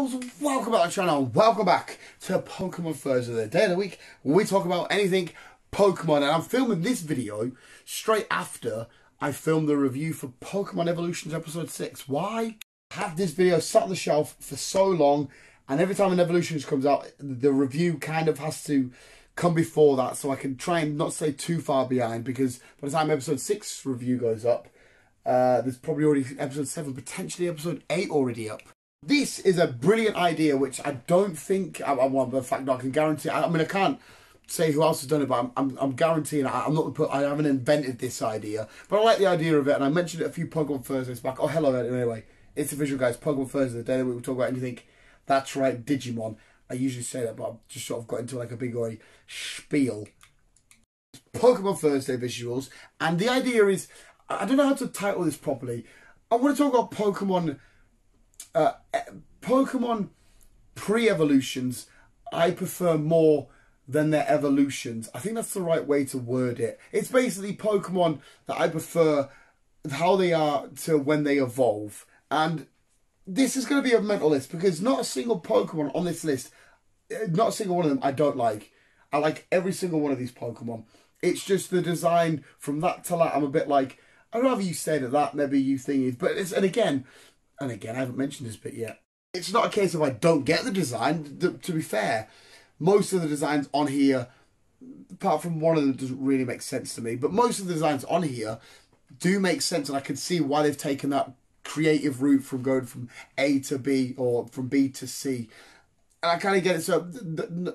visuals, welcome back to the channel, welcome back to Pokemon Thursday, the day of the week when we talk about anything Pokemon. And I'm filming this video straight after I filmed the review for Pokemon Evolutions Episode 6. Why? I had this video sat on the shelf for so long, and every time an Evolutions comes out, the review kind of has to come before that, so I can try and not stay too far behind, because by the time Episode 6 review goes up, there's probably already Episode 7, potentially Episode 8 already up. This is a brilliant idea, which I don't think I want. The fact that I can guarantee. I mean, I can't say who else has done it, but I'm guaranteeing. I haven't invented this idea, but I like the idea of it, and I mentioned it a few Pokemon Thursdays back. Oh, hello, anyway. It's the visual guys. Pokemon Thursday, the day that we will talk about anything. That's right, Digimon. I usually say that, but I've just sort of got into like a big spiel. Pokemon Thursday visuals, and the idea is, I don't know how to title this properly. I want to talk about Pokemon pre-evolutions. I prefer more than their evolutions. I think that's the right way to word it. It's basically Pokemon that I prefer how they are to when they evolve. And this is going to be a mental list, because not a single Pokemon on this list, not a single one of them I don't like. I like every single one of these Pokemon. It's just the design from that to that. I'm a bit like, I'd rather you say that maybe you think is, but it's, and again, I haven't mentioned this bit yet. It's not a case of I don't get the design. To be fair, most of the designs on here, apart from one of them, doesn't really make sense to me. But most of the designs on here do make sense, and I can see why they've taken that creative route from going from A to B or from B to C. And I kind of get it. So,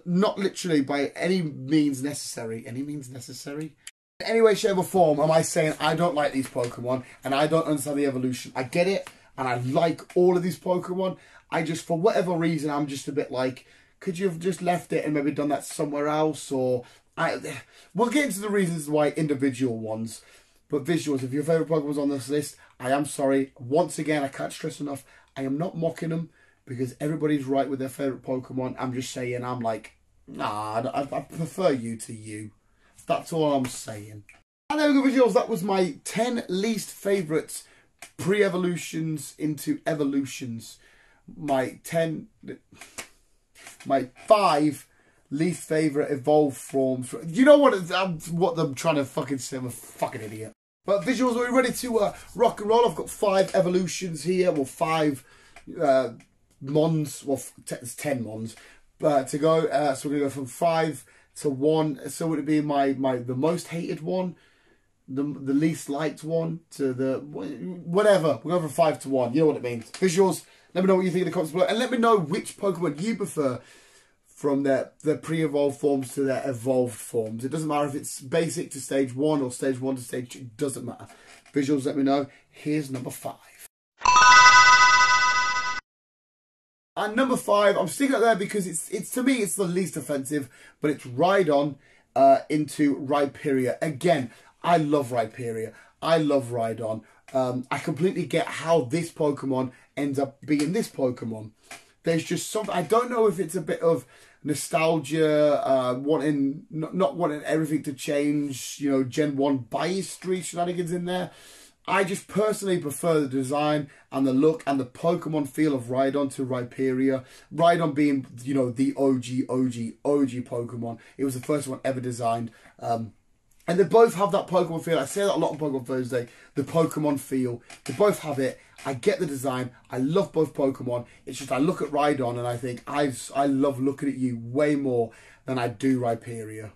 not literally by any means necessary. Any means necessary? In any way, shape or form am I saying I don't like these Pokemon and I don't understand the evolution. I get it. And I like all of these Pokemon. I just, for whatever reason, I'm just a bit like, could you have just left it and maybe done that somewhere else? Or we'll get into the reasons why individual ones. But visuals, if your favourite Pokemon's on this list, I am sorry. Once again, I can't stress enough, I am not mocking them, because everybody's right with their favourite Pokemon. I'm just saying, I'm like, nah, I prefer you to you. That's all I'm saying. And there we go, visuals. That was my 10 least favourites pre-evolutions into evolutions. My 5 least favourite evolved forms. You know what I'm trying to fucking say? I'm a fucking idiot. But visuals, are we ready to rock and roll? I've got 5 evolutions here. Well, 5 Mons. Well, it's 10 Mons to go. So we're going to go from 5 to 1. So would it be the most hated one? The least liked one to the whatever. We're going from 5 to 1. You know what it means. Visuals, let me know what you think in the comments below, and let me know which Pokemon you prefer from their pre-evolved forms to their evolved forms. It doesn't matter if it's basic to stage 1 or stage 1 to stage 2. It doesn't matter. Visuals, let me know. Here's number 5. And number 5, I'm sticking it there because it's to me it's the least offensive, but it's Rideon into Rhyperior. Again, I love Rhyperior. I love Rideon. I completely get how this Pokemon ends up being this Pokemon. There's just something, I don't know if it's a bit of nostalgia, not wanting everything to change, you know, Gen 1 bias street shenanigans in there. I just personally prefer the design and the look and the Pokemon feel of Rideon to Rhyperior. Rideon being, you know, the OG Pokemon. It was the first one ever designed. And they both have that Pokemon feel. I say that a lot on Pokemon Thursday. The Pokemon feel. They both have it. I get the design. I love both Pokemon. It's just I look at Rideon and I think I love looking at you way more than I do Rhyperior.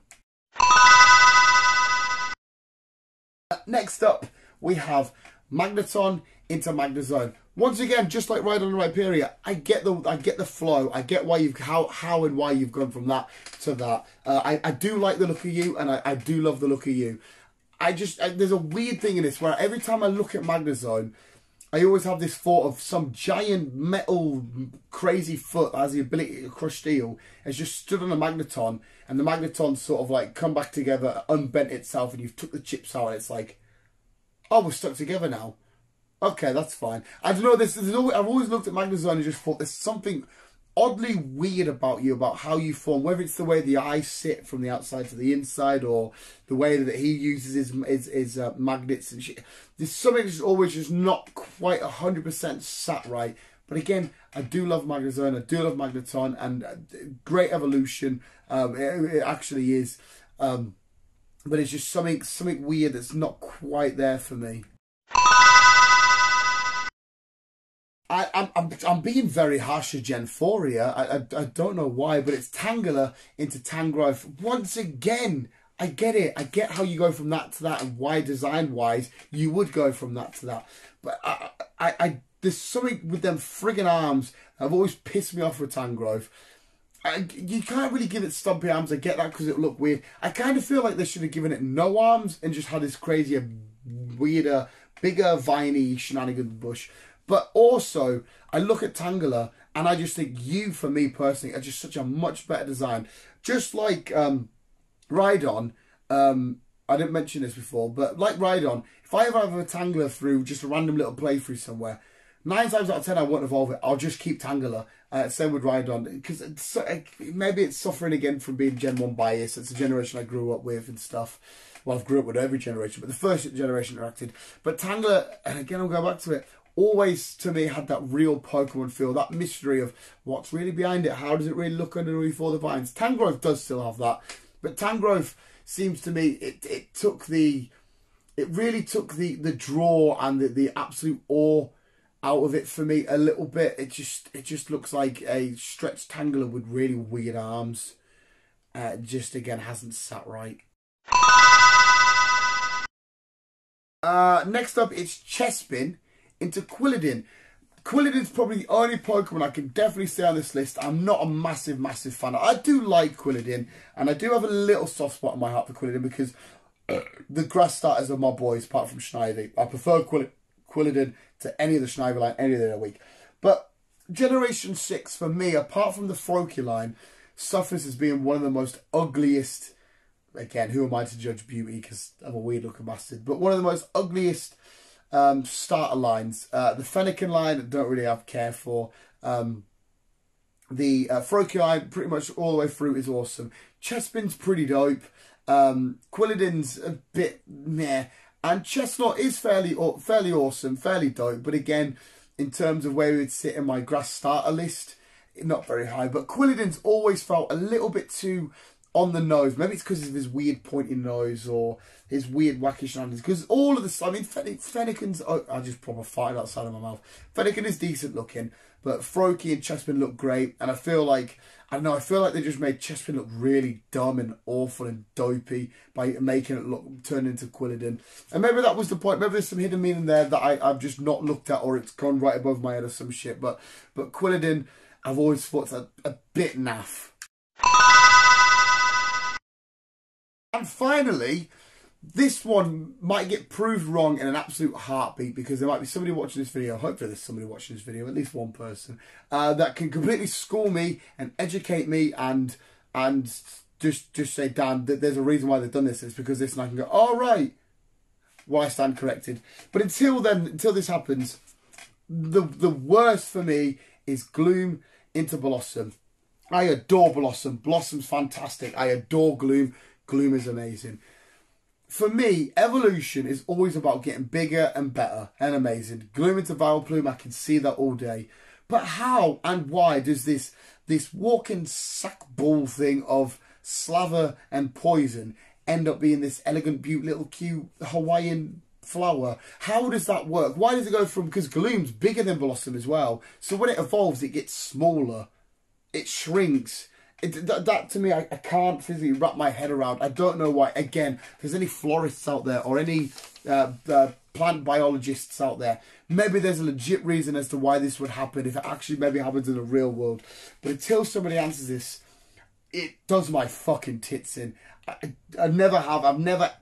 Next up, we have Magneton into Magnezone. Once again, just like Rideon and Rhyperior, I get the flow. I get why how and why you've gone from that to that. I do like the look of you, and I do love the look of you. There's a weird thing in this where every time I look at Magnezone, I always have this thought of some giant metal crazy foot that has the ability to crush steel. It's just stood on a Magneton, and the Magneton sort of like come back together, unbent itself, and you've took the chips out, and it's like, oh, we're stuck together now. Okay, that's fine. I don't know, I've always looked at Magnezone and just thought there's something oddly weird about you, about how you form, whether it's the way the eyes sit from the outside to the inside, or the way that he uses his magnets and shit. There's something that's always just not quite 100% sat right, But again, I do love Magneton, I do love Magneton, and great evolution. It actually is. But it's just something weird that's not quite there for me. I'm being very harsh to Gen 4 here. I don't know why, but it's Tangela into Tangrowth. Once again, I get it. I get how you go from that to that, and why design-wise you would go from that to that. But there's something with them friggin' arms that have always pissed me off with Tangrowth. You can't really give it stumpy arms. I get that because it looked weird. I kind of feel like they should have given it no arms and just had this crazier, weirder, bigger, viney shenanigan bush. But also, I look at Tangela and I just think you, for me personally, are just such a much better design. Just like Rideon, I didn't mention this before, but like Rideon, if I ever have a Tangela through just a random little playthrough somewhere, 9 times out of 10 I won't evolve it. I'll just keep Tangela. Same with Rideon, because maybe it's suffering again from being Gen 1 bias. It's a generation I grew up with and stuff. Well, I've grew up with every generation, but the first generation interacted. But Tangela, and again I'll go back to it, always to me had that real Pokemon feel, that mystery of what's really behind it, how does it really look underneath all the vines. Tangrowth does still have that, but Tangrowth seems to me, it really took the draw and the absolute awe out of it for me a little bit. It just looks like a stretched Tangela with really weird arms. Just again hasn't sat right. Next up, it's Chespin into Quenadine. Quenadine's probably the only Pokemon I can definitely say on this list I'm not a massive fan of. I do like Quenadine, and I do have a little soft spot in my heart for Quenadine because the grass starters are my boys, apart from Schneider. I prefer Quenadine to any of the Schneider line any day of the week. But Generation 6, for me, apart from the Froakie line, suffers as being one of the most ugliest. Again, who am I to judge beauty because I'm a weird looking bastard. But one of the most ugliest starter lines. The Fennekin line, I don't really have care for. The Froakie line, pretty much all the way through, is awesome. Chespin's pretty dope. Quilladine's a bit meh. And Chestnut is fairly awesome, fairly dope. But again, in terms of where it would sit in my grass starter list, not very high. But Quilladine's always felt a little bit too on the nose. Maybe it's because of his weird pointy nose or his weird wacky shenanigans. Because all of this, I mean, Fennekin's, oh, I just proper farted outside of my mouth. Fennekin is decent looking, but Froakie and Chespin look great. And I feel like, I don't know, I feel like they just made Chespin look really dumb and awful and dopey by making it look, turn into Quilladin. And maybe that was the point. Maybe there's some hidden meaning there that I've just not looked at, or it's gone right above my head or some shit. But Quilladin, I've always thought a bit naff. And finally, this one might get proved wrong in an absolute heartbeat, because there might be somebody watching this video, hopefully there's somebody watching this video, at least one person, that can completely school me and educate me and just say, Dan, there's a reason why they've done this. It's because this, and I can go, all right, well, I stand corrected. But until then, until this happens, the worst for me is Gloom into Blossom. I adore Blossom. Blossom's fantastic. I adore Gloom. Gloom is amazing. For me, evolution is always about getting bigger and better and amazing. Gloom into Vileplume, I can see that all day. But how and why does this walking sack ball thing of Slava and Poison end up being this elegant, beaut, little cute Hawaiian flower? How does that work? Why does it go from, because Gloom's bigger than Blossom as well, so when it evolves it gets smaller, it shrinks. That to me, I can't physically wrap my head around. I don't know why. Again, if there's any florists out there or any plant biologists out there, maybe there's a legit reason as to why this would happen, if it actually maybe happens in the real world. But until somebody answers this, it does my fucking tits in. I've never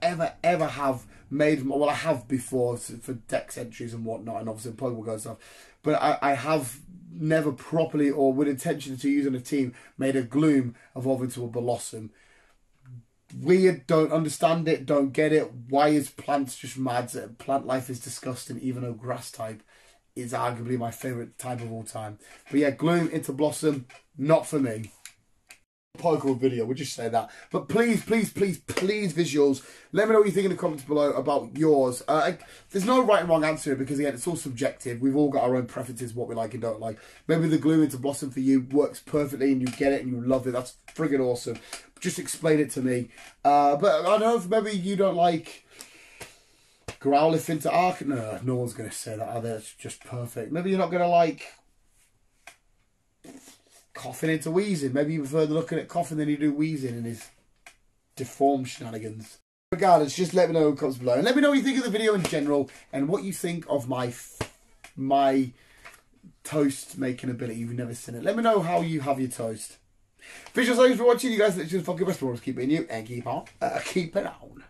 ever have made, well, I have before for Dex entries and whatnot, and obviously Pokemon Go stuff, but I have never properly or with intention to use on a team made a Gloom evolve into a Blossom. Weird, don't understand it, don't get it. Why is plants just mad? Plant life is disgusting, even though grass type is arguably my favourite type of all time. But yeah, Gloom into Blossom, not for me. Pokemon video, we'll just say that. But please, please, please, please, visuals, let me know what you think in the comments below about yours. There's no right and wrong answer because, again, it's all subjective. We've all got our own preferences, what we like and don't like. Maybe the glue into Blossom for you works perfectly and you get it and you love it. That's friggin' awesome. Just explain it to me. But I don't know if maybe you don't like Growlithe into Arc. No, no one's going to say that, are they? It's just perfect. Maybe you're not going to like Coughing into Wheezing. Maybe you prefer looking at Coughing than you do Wheezing and his deformed shenanigans. Regardless, just let me know in the comments below. And let me know what you think of the video in general and what you think of my toast making ability. You've never seen it. Let me know how you have your toast. Visuals, thanks for watching. You guys, let's just fucking rest of all. Keep being you and keep on. Keep it on.